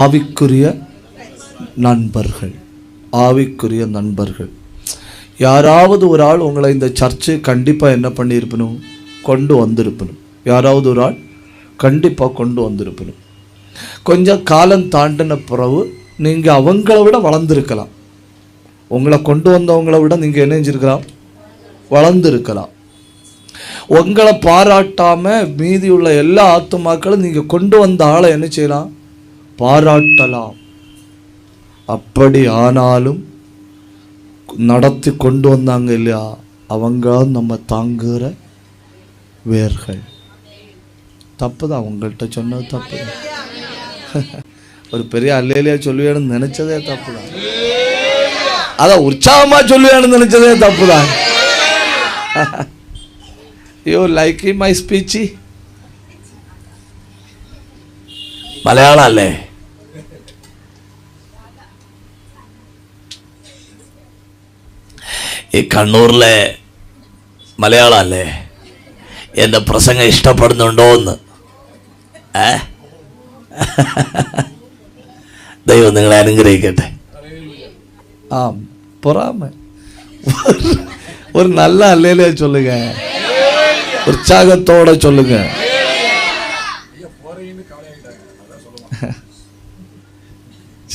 ஆவிக்குரிய நண்பர்கள். ஆவிக்குரிய நண்பர்கள். யாராவது ஒரு ஆள் உங்களை இந்த சர்ச்சு கண்டிப்பாக என்ன பண்ணியிருப்பணும், கொண்டு வந்திருப்பணும். யாராவது ஒரு ஆள் கண்டிப்பாக கொண்டு வந்திருப்பணும். கொஞ்சம் காலம் தாண்டின பிறகு நீங்கள் அவங்கள விட வளர்ந்துருக்கலாம். உங்களை கொண்டு வந்தவங்களை விட நீங்கள் என்ன செஞ்சிருக்கலாம், வளர்ந்துருக்கலாம். உங்களை பாராட்டாமல் மீதி உள்ள எல்லா ஆத்துமாக்களும் நீங்கள் கொண்டு வந்த ஆளை என்ன செய்யலாம், பாராட்டலாம். அப்படி ஆனாலும் நடத்தி கொண்டு வந்தாங்க இல்லையா, அவங்க நம்ம தாங்குகிற வேர்கள். தப்பு தான், அவங்கள்ட்ட சொன்னது தப்பு தான். ஒரு பெரிய அல்லையிலேயே சொல்லுவேன்னு நினைச்சதே தப்பு தான். அதான் உற்சாகமா சொல்லுவேன்னு நினைச்சதே தப்பு தான். You like my speech? Malayalam അല്ലേ? ഈ കണ്ണൂരിലെ മലയാളം അല്ലേ? എൻ്റെ പ്രസംഗം ഇഷ്ടപ്പെടുന്നുണ്ടോ എന്ന് ദൈവം നിങ്ങളെ അനുഗ്രഹിക്കട്ടെ. ആ പൊറാമ ஒரு நல்ல அல்லேலூயா சொல்லுங்க, உற்சாகத்தோட சொல்லுங்க.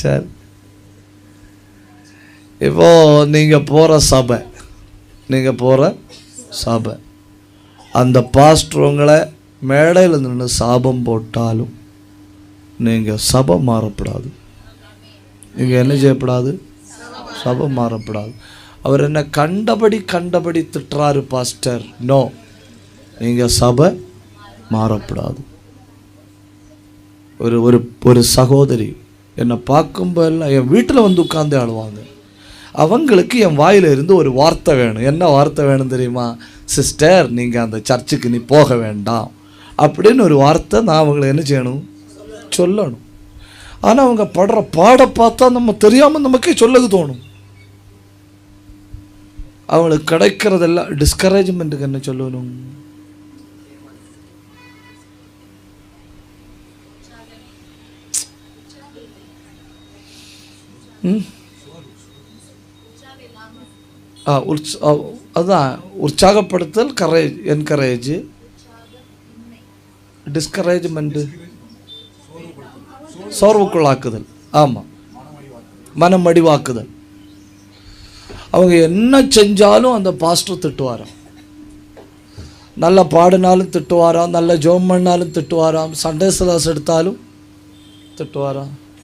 சரி, இப்போ நீங்கள் போகிற சபை, அந்த பாஸ்டர் உங்களை மேடையில் நின்று சாபம் போட்டாலும் நீங்கள் சபை மாறப்படாது. நீங்கள் என்ன செய்யப்படாது, சபை மாறப்படாது. அவர் என்ன கண்டபடி திட்டுறாரு பாஸ்டர், நோ, நீங்கள் சபை மாறப்படாது. ஒரு சகோதரி என்னை பார்க்கும்போதெல்லாம் என் வீட்டில் வந்து உட்கார்ந்து ஆடுவாங்க. அவங்களுக்கு என் வாயில் இருந்து ஒரு வார்த்தை வேணும். என்ன வார்த்தை வேணும் தெரியுமா? சிஸ்டர், நீங்கள் அந்த சர்ச்சுக்கு நீ போக வேண்டாம் அப்படின்னு ஒரு வார்த்தை நான் அவங்களை என்ன செய்யணும், சொல்லணும். ஆனால் அவங்க படுற பாட பார்த்தா நம்ம தெரியாமல் நமக்கே சொல்லது தோணும். அவங்களுக்கு கிடைக்கிறதெல்லாம் டிஸ்கரேஜ்மெண்ட்டுக்கு என்ன சொல்லணும், அதுதான் உற்சாகப்படுத்தல், கரேஜ், என்கரேஜ், டிஸ்கரேஜ்மெண்ட்டு, சோர்வுக்குள்ளாக்குதல். ஆமாம், மனம் அடிவாக்குதல். அவங்க என்ன செஞ்சாலும் அந்த பாஸ்டர் திட்டுவாராம். நல்லா பாடினாலும் திட்டுவாராம், நல்ல ஜெபம் பண்ணாலும் திட்டுவாராம், சண்டே கிளாஸ் எடுத்தாலும் திட்டுவாராம்.